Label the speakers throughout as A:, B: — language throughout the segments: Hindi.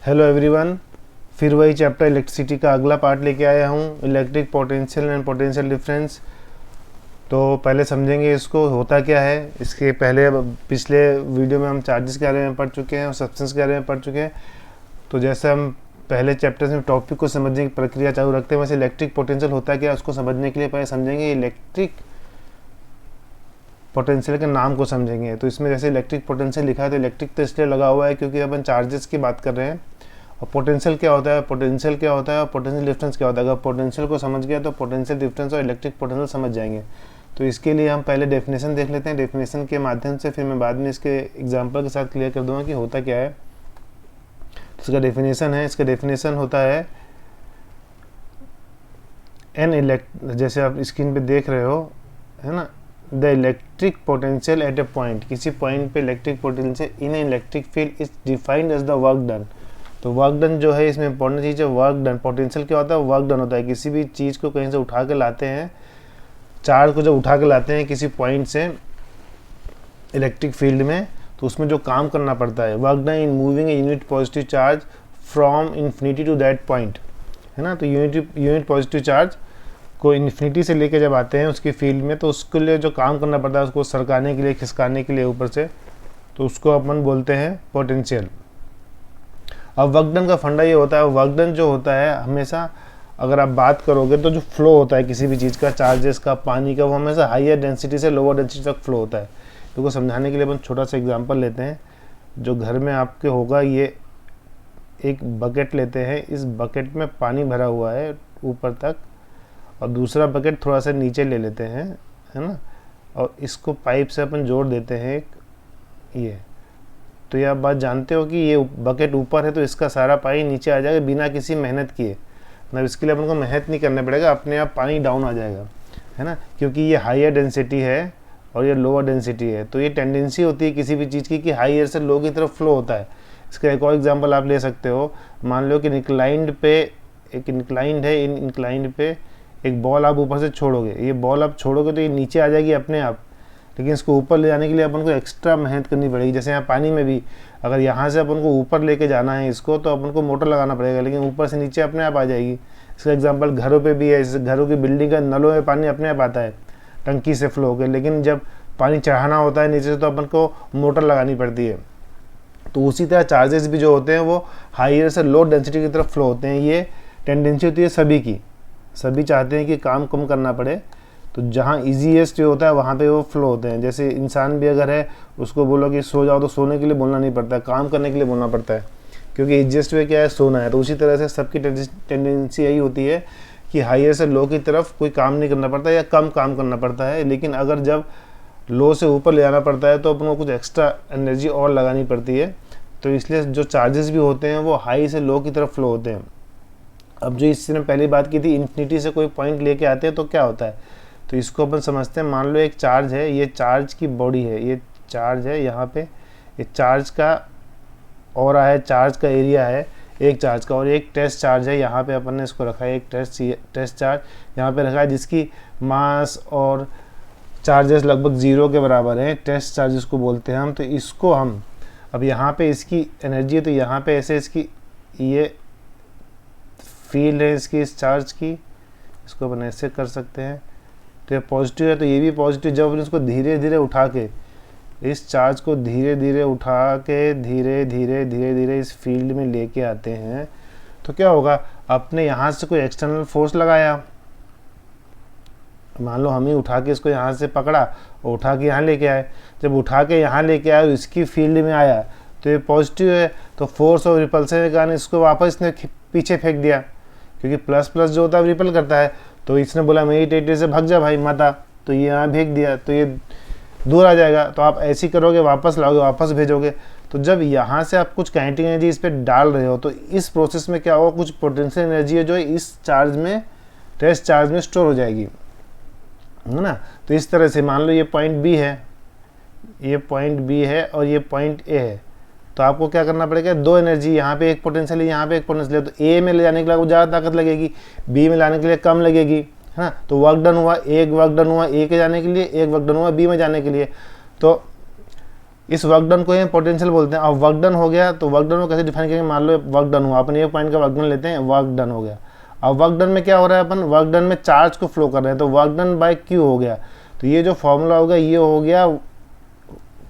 A: हेलो एवरीवन, फिर वही चैप्टर इलेक्ट्रिसिटी का अगला पार्ट लेके आया हूँ, electric potential and potential difference. तो पहले समझेंगे इसको होता क्या है। इसके पहले पिछले वीडियो में हम चार्जेस के बारे में पढ़ चुके हैं और सब्सटेंस के बारे में पढ़ चुके हैं। तो जैसे हम पहले चैप्टर्स में टॉपिक को समझने की प्रक्रिया चालू रखते हैं, वैसे इलेक्ट्रिक पोटेंशियल होता क्या है उसको समझने के लिए पहले समझेंगे इलेक्ट्रिक पोटेंशियल के नाम को समझेंगे। तो इसमें जैसे इलेक्ट्रिक पोटेंशियल लिखा है तो इलेक्ट्रिक तो इसलिए लगा हुआ है क्योंकि अपन चार्जेस की बात कर रहे हैं। और पोटेंशियल क्या होता है, पोटेंशियल क्या होता है और पोटेंशियल डिफरेंस क्या होता है। अगर पोटेंशियल को समझ गया तो पोटेंशियल डिफरेंस और इलेक्ट्रिक पोटेंशियल समझ जाएंगे। तो इसके लिए हम पहले डेफिनेशन देख लेते हैं। डेफिनेशन के माध्यम से फिर मैं बाद में इसके एग्जांपल के साथ क्लियर कर दूंगा कि होता क्या है। तो इसका डेफिनेशन है, इसका डेफिनेशन होता है जैसे आप स्क्रीन पे देख रहे हो, है ना, the electric potential at a point, किसी पॉइंट पे electric potential in electric field is defined as the work done. तो वर्क डन जो है इसमें इंपॉर्टेंट चीज़ है वर्क डन। पोटेंशियल क्या होता है, वर्क डन होता है। किसी भी चीज़ को कहीं से उठा के लाते हैं, चार्ज को जब उठा के लाते हैं किसी पॉइंट से इलेक्ट्रिक फील्ड में, तो उसमें जो काम करना पड़ता है, work done in moving a unit positive charge from infinity to that point, है ना। तो यूनिट पॉजिटिव चार्ज को इन्फिनिटी से लेके जब आते हैं उसकी फील्ड में, तो उसके लिए जो काम करना पड़ता है उसको सरकाने के लिए, खिसकाने के लिए ऊपर से, तो उसको अपन बोलते हैं पोटेंशियल। अब वर्क डन का फंडा ये होता है, वर्क डन जो होता है हमेशा, अगर आप बात करोगे तो जो फ्लो होता है किसी भी चीज़ का, चार्जेस का, पानी का, वो हमेशा हाईयर डेंसिटी से लोअर डेंसिटी तक फ्लो होता है। इसको समझाने के लिए अपन छोटा सा एग्जांपल लेते हैं। जो घर में आपके होगा, ये एक बकेट लेते हैं, इस बकेट में पानी भरा हुआ है ऊपर तक, और दूसरा बकेट थोड़ा सा नीचे ले लेते हैं, है ना, और इसको पाइप से अपन जोड़ देते हैं एक ये। तो ये आप बात जानते हो कि ये बकेट ऊपर है तो इसका सारा पानी नीचे आ जाएगा बिना किसी मेहनत किए। मतलब इसके लिए अपन को मेहनत नहीं करना पड़ेगा, अपने आप पानी डाउन आ जाएगा, है ना, क्योंकि ये हाईयर डेंसिटी है और ये लोअर डेंसिटी है। तो ये टेंडेंसी होती है किसी भी चीज़ की कि हाईयर से लो की तरफ फ्लो होता है। इसका एक और एग्जाम्पल आप ले सकते हो। मान लो कि इंक्लाइंड पे एक इंक्लाइंड है, इन इंक्लाइंड पे एक बॉल आप ऊपर से छोड़ोगे, ये बॉल आप छोड़ोगे तो ये नीचे आ जाएगी अपने आप, लेकिन इसको ऊपर ले जाने के लिए अपन को एक्स्ट्रा मेहनत करनी पड़ेगी। जैसे यहाँ पानी में भी अगर यहाँ से अपन को ऊपर लेके जाना है इसको, तो अपन को मोटर लगाना पड़ेगा, लेकिन ऊपर से नीचे अपने आप आ जाएगी। इसका एग्जांपल घरों पे भी है। जैसे घरों की बिल्डिंग का नलों में पानी अपने आप आता है टंकी से फ्लो होकर, लेकिन जब पानी चढ़ाना होता है नीचे से तो अपन को मोटर लगानी पड़ती है। तो उसी तरह चार्जेस भी जो होते हैं वो हाईयर से लो डेंसिटी की तरफ फ्लो होते हैं। ये टेंडेंसी होती है सभी की, सभी चाहते हैं कि काम कम करना पड़े, तो जहाँ ईजीएस्ट जो होता है वहाँ पे वो फ्लो होते हैं। जैसे इंसान भी अगर है, उसको बोलो कि सो जाओ तो सोने के लिए बोलना नहीं पड़ता, काम करने के लिए बोलना पड़ता है, क्योंकि ईजीएस्ट वे क्या है, सोना है। तो उसी तरह से सबकी टेंडेंसी यही होती है कि हाईयर से लो की तरफ कोई काम नहीं करना पड़ता या कम काम करना पड़ता है। लेकिन अगर जब लो से ऊपर ले जाना पड़ता है तो अपन को कुछ एक्स्ट्रा एनर्जी और लगानी पड़ती है। तो इसलिए जो चार्जेस भी होते हैं वो हाई से लो की तरफ फ्लो होते हैं। अब जो इसने पहली बात की थी, इन्फिनिटी से कोई पॉइंट लेके आते हैं तो क्या होता है, तो इसको अपन समझते हैं। मान लो एक चार्ज है, ये चार्ज की बॉडी है, ये चार्ज है यहाँ पे, ये चार्ज का ऑरा है, चार्ज का एरिया है एक चार्ज का, और एक टेस्ट चार्ज है यहाँ पे अपन ने इसको रखा है, एक टेस्ट चार्ज यहाँ पे रखा है जिसकी मास और चार्जेस लगभग 0 के बराबर है। टेस्ट चार्ज इसको बोलते हैं हम। तो इसको हम अब यहाँ पे इसकी एनर्जी है, तो यहाँ पे ऐसे इसकी ये फील्ड है इसकी, इस चार्ज की, इसको अपन ऐसे कर सकते हैं। तो ये पॉजिटिव है तो ये भी पॉजिटिव। जब अपन इसको धीरे धीरे उठा के, इस चार्ज को धीरे धीरे उठा के धीरे धीरे धीरे धीरे इस फील्ड में लेके आते हैं, तो क्या होगा, अपने यहाँ से कोई एक्सटर्नल फोर्स लगाया, मान लो हम ही उठा के इसको यहाँ से पकड़ा और उठा के यहाँ लेके आए। जब उठा के यहाँ लेके आए इसकी फील्ड में आया तो ये पॉजिटिव है, तो फोर्स और रिपल्सन के कारण इसको वापस इसने पीछे फेंक दिया, क्योंकि प्लस प्लस जो होता है रिपल करता है। तो इसने बोला मेरी टेरिटरी से भाग जा भाई माता, तो ये यहाँ फेंक दिया, तो ये दूर आ जाएगा। तो आप ऐसे ही करोगे, वापस लाओगे, वापस भेजोगे। तो जब यहाँ से आप कुछ काइनेटिक एनर्जी इस पर डाल रहे हो, तो इस प्रोसेस में क्या होगा, कुछ पोटेंशियल एनर्जी है जो इस चार्ज में, टेस्ट चार्ज में स्टोर हो जाएगी, है ना। तो इस तरह से मान लो ये पॉइंट बी है, ये पॉइंट बी है और ये पॉइंट ए है, तो आपको क्या करना पड़ेगा, दो एनर्जी, यहाँ पे एक पोटेंशियल है, यहाँ पे एक पोटेंशियल है, तो ए में ले जाने के लिए ज़्यादा ताकत लगेगी, बी में लाने के लिए कम लगेगी, है ना। तो वर्क डन हुआ, एक वर्क डन हुआ ए के जाने के लिए, एक वर्क डन हुआ बी में जाने के लिए। तो इस वर्क डन को ही पोटेंशियल बोलते हैं। अब वर्क डन हो गया तो वर्क डन को कैसे डिफाइन करेंगे, मान लो वर्क डन हुआ, अपन एक पॉइंट का वर्क डन लेते हैं, वर्क डन हो गया। अब वर्क डन में क्या हो रहा है, अपन वर्क डन में चार्ज को फ्लो कर रहे हैं, तो वर्क डन बाय क्यू हो गया। तो ये जो फॉर्मूला होगा ये हो गया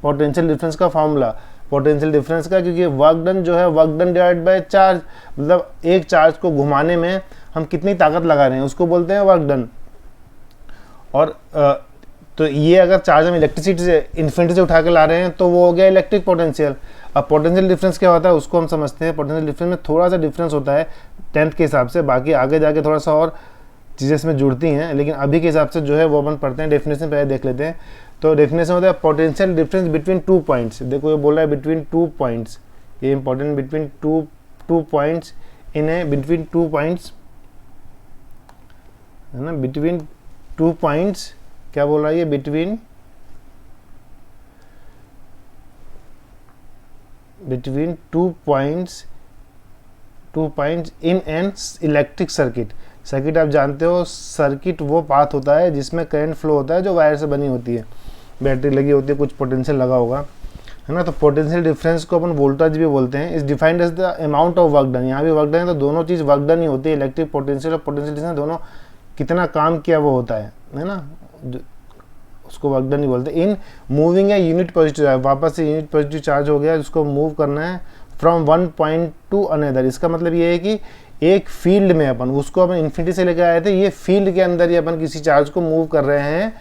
A: पोटेंशियल डिफरेंस का फॉर्मूला, पोटेंशियल डिफरेंस का, क्योंकि वर्क डन जो है work done divide by charge, मतलब एक चार्ज को घुमाने में हम कितनी ताकत लगा रहे हैं उसको बोलते हैं वर्क डन। और तो ये अगर चार्ज हम इलेक्ट्रिसिटी से इन्फिनिटी से उठा के ला रहे हैं तो वो हो गया इलेक्ट्रिक पोटेंशियल। अब पोटेंशियल डिफरेंस क्या होता है उसको हम समझते हैं। पोटेंशियल डिफरेंस में थोड़ा सा डिफरेंस होता है 10th के हिसाब से, बाकी आगे जाके थोड़ा सा और चीज़ें इसमें जुड़ती हैं, लेकिन अभी के हिसाब से जो है वो अपन पढ़ते हैं। डेफिनेशन पहले देख लेते हैं। तो डेफिनेशन होता है पोटेंशियल डिफरेंस बिटवीन 2 पॉइंट्स। देखो ये बोल रहा है बिटवीन 2 पॉइंट्स, ये important, between two points in A, between 2 points है ना, बिटवीन 2 पॉइंट्स, क्या बोल रहा है ये, between 2 points in an electric circuit. Circuit आप जानते हो, सर्किट वो पाथ होता है जिसमें करंट फ्लो होता है, जो वायर से बनी होती है, बैटरी लगी होती है, कुछ पोटेंशियल लगा होगा, है ना। तो पोटेंशियल डिफरेंस को अपन वोल्टेज भी बोलते हैं। Is defined as the amount of work done. यहाँ भी वर्क डन है तो दोनों चीज़ वर्क डन ही होती है, इलेक्ट्रिक पोटेंशियल और पोटेंशियल डिफरेंस दोनों कितना काम किया वो होता है ना, उसको वर्क डन ही बोलते हैं। इन मूविंग है यूनिट पॉजिटिव चार्ज, वापस से यूनिट पॉजिटिव चार्ज हो गया, जिसको मूव करना है from one point two another. इसका मतलब ये है कि एक फील्ड में अपन उसको अपन इन्फिनिटी से लेकर आए थे, ये फील्ड के अंदर ही अपन किसी चार्ज को मूव कर रहे हैं,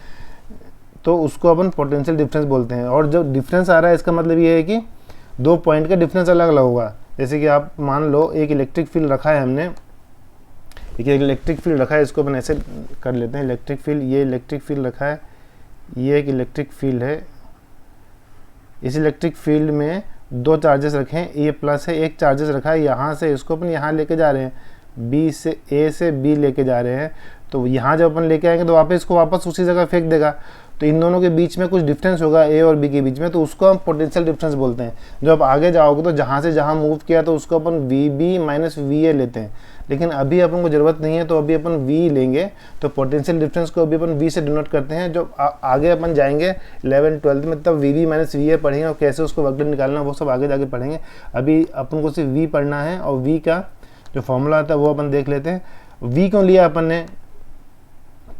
A: तो उसको अपन पोटेंशियल डिफरेंस बोलते हैं। और जब डिफरेंस आ रहा है इसका मतलब ये है कि 2 पॉइंट का डिफरेंस अलग अलग होगा। जैसे कि आप मान लो एक इलेक्ट्रिक फील्ड रखा है हमने, एक इलेक्ट्रिक फील्ड रखा है, इसको अपन ऐसे कर लेते हैं, इलेक्ट्रिक फील्ड, ये इलेक्ट्रिक फील्ड रखा है, ये एक इलेक्ट्रिक फील्ड है। इस इलेक्ट्रिक फील्ड में 2 चार्जेस रखे हैं, ये प्लस है, एक चार्जेस रखा है यहाँ से, इसको अपन यहाँ लेके जा रहे हैं, बी से ए से बी लेके जा रहे हैं। तो यहाँ जब अपन लेके आएंगे तो वापस इसको वापस उसी जगह फेंक देगा, तो इन दोनों के बीच में कुछ डिफरेंस होगा ए और बी के बीच में, तो उसको हम पोटेंशियल डिफरेंस बोलते हैं। जब आप आगे जाओगे तो जहाँ से जहाँ मूव किया तो उसको अपन V B minus V A लेते हैं, लेकिन अभी अपन को ज़रूरत नहीं है तो अभी अपन v लेंगे। तो पोटेंशियल डिफरेंस को अभी अपन v से डिनोट करते हैं। जो आगे अपन जाएंगे 11th-12th में तब V B minus V A पढ़ेंगे और कैसे उसको वर्क डन निकालना वो सब आगे जाके पढ़ेंगे। अभी अपन को सिर्फ v पढ़ना है और v का जो फॉर्मूला आता है वो अपन देख लेते हैं। v क्यों लिया अपन ने,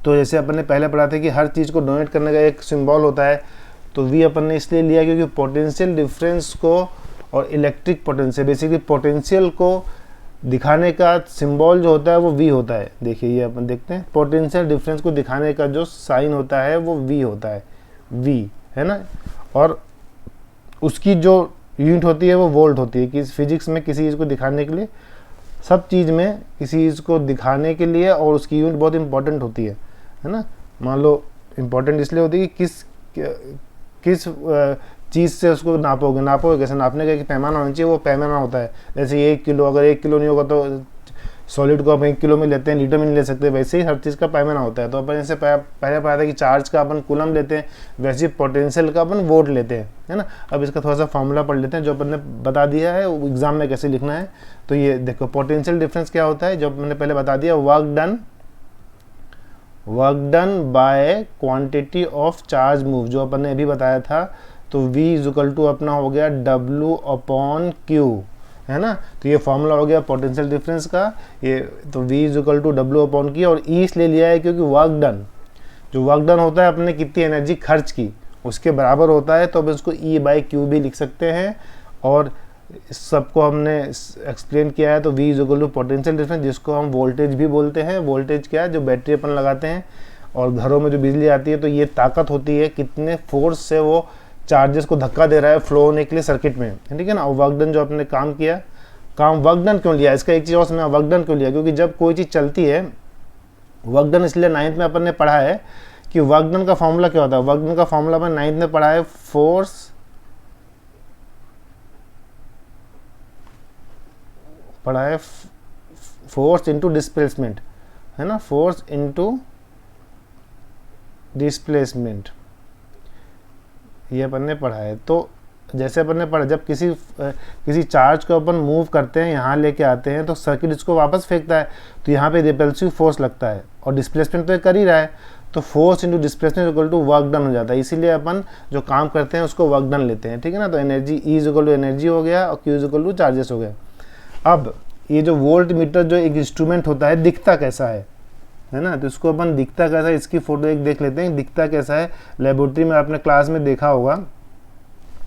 A: तो जैसे अपन ने पहले पढ़ा था कि हर चीज़ को डोनेट करने का एक सिम्बॉल होता है, तो v अपन ने इसलिए लिया क्योंकि पोटेंशियल डिफरेंस को और इलेक्ट्रिक पोटेंशियल, बेसिकली पोटेंशियल को दिखाने का सिंबल जो होता है वो v होता है। देखिए ये अपन देखते हैं, पोटेंशियल डिफरेंस को दिखाने का जो साइन होता है वो v होता है, v है ना। और उसकी जो यूनिट होती है वो वोल्ट होती है। कि फिजिक्स में किसी चीज़ को दिखाने के लिए, सब चीज़ में किसी चीज़ को दिखाने के लिए और उसकी यूनिट बहुत इंपॉर्टेंट होती है ना। मान लो इंपॉर्टेंट इसलिए होती है कि किस चीज़ से उसको नापोगे कैसे, नापने का एक पैमाना होना चाहिए, वो पैमाना होता है। जैसे 1 किलो, अगर 1 किलो नहीं होगा तो सॉलिड को अपन 1 किलो में लेते हैं, लीटर में नहीं ले सकते, वैसे ही हर चीज़ का पैमाना होता है। तो अपन जैसे पहले पढ़ा था कि चार्ज का अपन कूलम लेते हैं, वैसे ही पोटेंशियल का अपन वोल्ट लेते हैं, है ना। अब इसका थोड़ा सा फॉर्मूला पढ़ लेते हैं जो अपन ने बता दिया है एग्जाम में कैसे लिखना है। तो ये देखो पोटेंशियल डिफरेंस क्या होता है, जो मैंने पहले बता दिया, work done by quantity of charge move, जो अपन ने अभी बताया था। तो v इक्वल टू अपना हो गया W अपॉन Q, है ना। तो ये फॉर्मूला हो गया पोटेंशियल डिफरेंस का, ये तो v equal to W upon Q। और E इसलिए लिया है क्योंकि वर्क डन, जो वर्क डन होता है अपने कितनी एनर्जी खर्च की उसके बराबर होता है, तो अब इसको E बाई Q भी लिख सकते हैं। और इस सबको हमने एक्सप्लेन किया है। तो v equal to potential difference, जिसको हम वोल्टेज भी बोलते हैं। वोल्टेज क्या है, जो बैटरी अपन लगाते हैं और घरों में जो बिजली आती है, तो ये ताकत होती है कितने फोर्स से वो चार्जेस को धक्का दे रहा है फ्लो होने के लिए सर्किट में, ठीक है ना। और वर्क डन जो आपने काम किया, काम वर्क डन क्यों लिया, इसका एक चीज़ और समझा, वर्क डन क्यों लिया, क्योंकि जब कोई चीज़ चलती है, वर्क डन इसलिए 9th में अपन ने पढ़ा है कि वर्क डन का फॉर्मूला क्या होता है। वर्क डन का फॉर्मूला अपन 9th में पढ़ा है, फोर्स इनटू डिस्प्लेसमेंट, है ना, फोर्स इनटू डिस्प्लेसमेंट, ये अपन ने पढ़ा है। तो जैसे अपन ने पढ़ा, जब किसी चार्ज को अपन मूव करते हैं, यहाँ लेके आते हैं, तो सर्किट इसको वापस फेंकता है, तो यहाँ पे रिपल्सिव फोर्स लगता है और डिस्प्लेसमेंट तो ये कर ही रहा है। तो force into displacement equal to work done हो जाता है, इसीलिए अपन जो काम करते हैं उसको वर्क डन लेते हैं, ठीक है ना। तो energy E is equal to energy हो गया और Q is equal to charges हो गया। अब ये जो वोल्ट मीटर जो एक इंस्ट्रूमेंट होता है दिखता कैसा है ना, तो इसको अपन दिखता कैसा है इसकी फोटो एक देख लेते हैं, दिखता कैसा है। लेबोरेटरी में आपने क्लास में देखा होगा,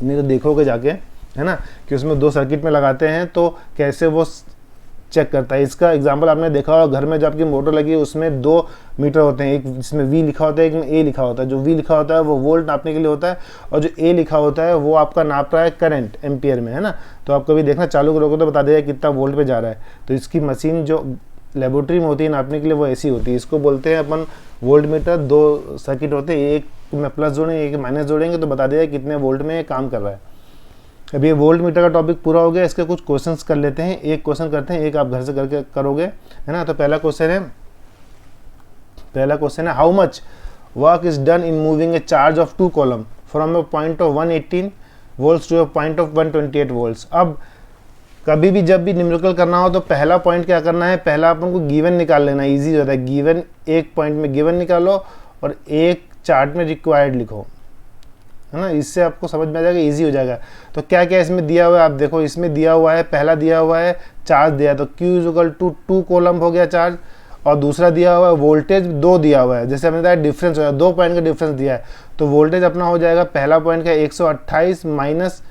A: नहीं तो देखोगे जाके, है ना, कि उसमें 2 सर्किट में लगाते हैं तो कैसे वो चेक करता है। इसका एग्जांपल आपने देखा होगा, घर में जब आपकी मोटर लगी है उसमें 2 मीटर होते हैं, एक जिसमें V लिखा होता है, एक में A लिखा होता है। जो V लिखा होता है वो वोल्ट नापने के लिए होता है और जो A लिखा होता है वो आपका नाप रहा है करंट एम्पियर में, है ना। तो आप कभी देखना चालू करोगे तो बता देगा कितना वोल्ट पे जा रहा है। तो इसकी मशीन जो लेबोरेटरी में होती है नापने के लिए वो ऐसी होती है, इसको बोलते हैं अपन वोल्ट मीटर। 2 सर्किट होते हैं, एक में प्लस जोड़ेंगे एक माइनस जोड़ेंगे तो बता देगा कितने वोल्ट में काम कर रहा है। अब ये वोल्ट मीटर का टॉपिक पूरा हो गया, इसके कुछ क्वेश्चंस कर लेते हैं। एक क्वेश्चन करते हैं, एक आप घर से करके करोगे, है ना। तो पहला क्वेश्चन है how much work is done in moving a charge of 2 coulomb from a point of 118 volts to a point of 128 volts. अब कभी भी जब भी न्यूमेरिकल करना हो तो पहला पॉइंट क्या करना है, पहला अपन को गिवन निकाल लेना, इजी होता है। गिवन, एक पॉइंट में गिवन निकालो और एक चार्ट में रिक्वायर्ड लिखो, है ना, इससे आपको समझ में आ जाएगा, इजी हो जाएगा। तो क्या क्या इसमें दिया हुआ है आप देखो, इसमें दिया हुआ है, पहला दिया हुआ है चार्ज दिया, तो Q is equal to 2 coulomb हो गया चार्ज, और दूसरा दिया हुआ है वोल्टेज 2 दिया हुआ है, जैसे हमने बताया डिफरेंस हो गया, 2 पॉइंट का डिफरेंस दिया है। तो वोल्टेज अपना हो जाएगा पहला पॉइंट का 128 माइनस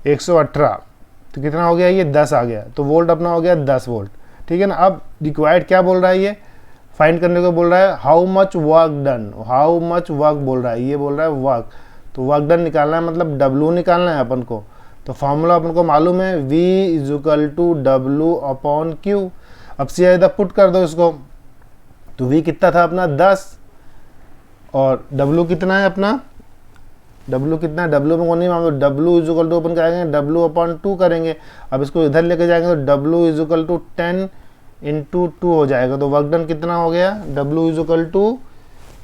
A: 118, तो कितना हो गया, ये 10 आ गया। तो वोल्ट अपना हो गया 10 वोल्ट, ठीक है ना। अब रिक्वायर्ड क्या बोल रहा है, ये फाइंड करने को बोल रहा है, how much work done, how much work बोल रहा है, ये बोल रहा है वर्क। तो वर्क डन निकालना है मतलब W निकालना है अपन को। तो फॉर्मूला अपन को मालूम है, V is equal to W upon Q। अब सीधा पुट कर दो इसको, तो V कितना था अपना 10 और W कितना है अपना, W कितना है, W में को नहीं मालूम, W इज इक्वल टू अपन करेंगे W अपॉन 2 करेंगे। अब इसको इधर लेके जाएंगे तो W is equal to 10 into 2 हो जाएगा। तो वर्क डन कितना हो गया, W इज इक्वल टू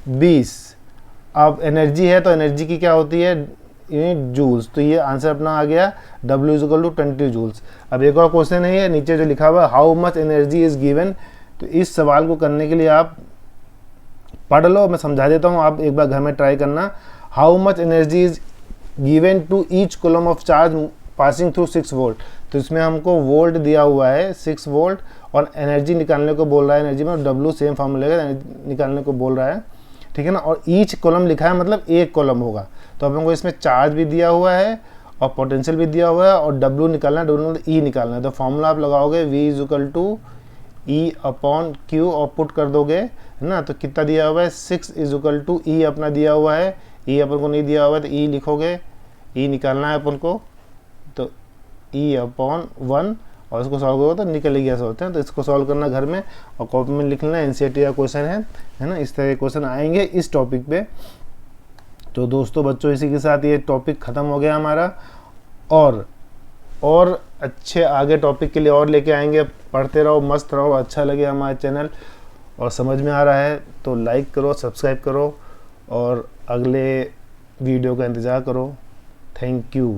A: 20। अब एनर्जी है तो एनर्जी की क्या होती है, यूनिट जूल्स, तो ये आंसर अपना आ गया W is equal to 20 joules. अब एक और क्वेश्चन है, ये नीचे जो लिखा हुआ है how much energy is given, तो इस सवाल को करने के लिए आप पढ़ लो, मैं समझा देता हूँ, आप एक बार घर में ट्राई करना। How much energy is given to each coulomb of charge passing through 6 volt. तो इसमें हमको वोल्ट दिया हुआ है 6 वोल्ट और एनर्जी निकालने को बोल रहा है, एनर्जी में W सेम फॉर्मूले का निकालने को बोल रहा है, ठीक है ना। और ईच कॉलम लिखा है मतलब एक कॉलम होगा। तो अपन को इसमें चार्ज भी दिया हुआ है और पोटेंशियल भी दिया हुआ है और W निकालना है, W मतलब E निकालना है। तो फॉर्मूला आप लगाओगे V is equal to E upon Q और पुट कर दोगे, है ना। तो कितना दिया हुआ है 6 इज इक्वल टू E अपना दिया हुआ है, E अपन को नहीं दिया हुआ है तो E लिखोगे, E निकालना है अपन को, तो E अपॉन 1 और इसको सॉल्व करो तो निकल ही गया होते हैं। तो इसको सॉल्व करना घर में और कॉपी में लिख लेना, एनसीईआरटी का क्वेश्चन है ना, इस तरह के क्वेश्चन आएंगे इस टॉपिक पे। तो दोस्तों बच्चों इसी के साथ ये टॉपिक ख़त्म हो गया हमारा, और अच्छे आगे टॉपिक के लिए और लेके आएंगे। पढ़ते रहो, मस्त रहो, अच्छा लगे हमारा चैनल और समझ में आ रहा है तो लाइक करो, सब्सक्राइब करो और अगले वीडियो का इंतज़ार करो। Thank you.